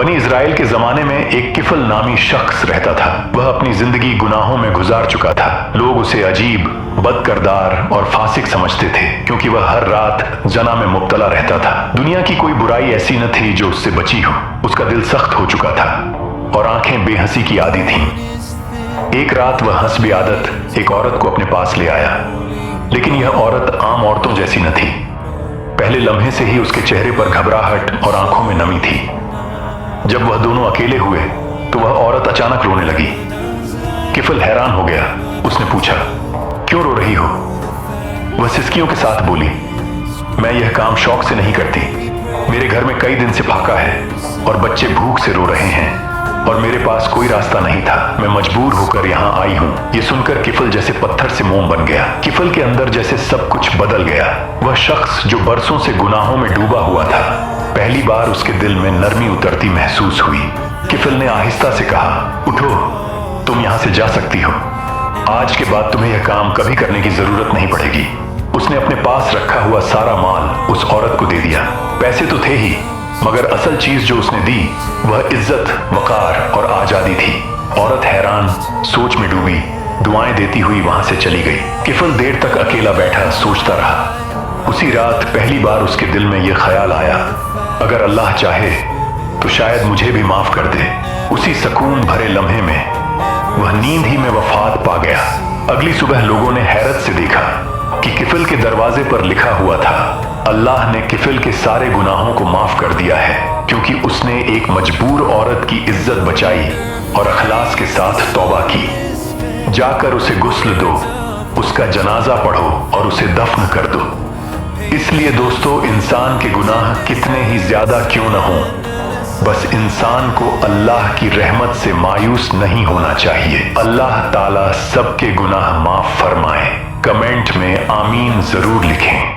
बनी इजराइल के जमाने में एक किफल नामी शख्स रहता था। वह अपनी जिंदगी गुनाहों में गुजार चुका था। लोग उसे अजीब, बदकिरदार और फासिक समझते थे क्योंकि वह हर रात जना में मुब्तला रहता था। दुनिया की कोई बुराई ऐसी न थी जो उससे बची हो। उसका दिल सख्त हो चुका था और आंखें बेहंसी की आदी थीं। एक रात वह हस्बी आदत एक औरत को अपने पास ले आया, लेकिन यह औरत आम औरतों जैसी न थी। पहले लम्हे से ही उसके चेहरे पर घबराहट और आंखों में नमी थी। जब वह दोनों अकेले हुए तो वह औरत अचानक रोने लगी। किफल हैरान हो गया। उसने पूछा, क्यों रो रही हो? वह सिसकियों के साथ बोली, मैं यह काम शौक से नहीं करती। मेरे घर में कई दिन से फाका है और बच्चे भूख से रो रहे हैं और मेरे पास कोई रास्ता नहीं था। मैं मजबूर होकर यहाँ आई हूँ। ये सुनकर किफल जैसे पत्थर से मोम बन गया। किफल के अंदर जैसे सब कुछ बदल गया। वह शख्स जो बरसों से गुनाहों में डूबा हुआ था, पहली बार उसके दिल में नरमी उतरती महसूस हुई। किफल ने आहिस्ता से कहा, उठो, तुम यहाँ से जा सकती हो। आज के बाद तुम्हें यह काम कभी करने की जरूरत नहीं पड़ेगी। उसने अपने पास रखा हुआ सारा माल उस औरत को दे दिया। पैसे तो थे ही, मगर असल चीज जो उसने दी वह इज्जत, वकार और आजादी थी। औरत हैरान, सोच में डूबी, दुआएं देती हुई वहां से चली गई। किफल देर तक अकेला बैठा सोचता रहा। उसी रात पहली बार उसके दिल में यह ख्याल आया, अगर अल्लाह चाहे तो शायद मुझे भी माफ कर दे। उसी सुकून भरे लम्हे में वह नींद ही में वफात पा गया। अगली सुबह लोगों ने हैरत से देखा कि किफल के दरवाजे पर लिखा हुआ था, अल्लाह ने किफल के सारे गुनाहों को माफ कर दिया है क्योंकि उसने एक मजबूर औरत की इज्जत बचाई और अखलास के साथ तौबा की। जाकर उसे गुस्ल दो, उसका जनाजा पढ़ो और उसे दफन कर दो। इसलिए दोस्तों, इंसान के गुनाह कितने ही ज्यादा क्यों न हों, बस इंसान को अल्लाह की रहमत से मायूस नहीं होना चाहिए। अल्लाह ताला सबके गुनाह माफ फरमाए। कमेंट में आमीन जरूर लिखें।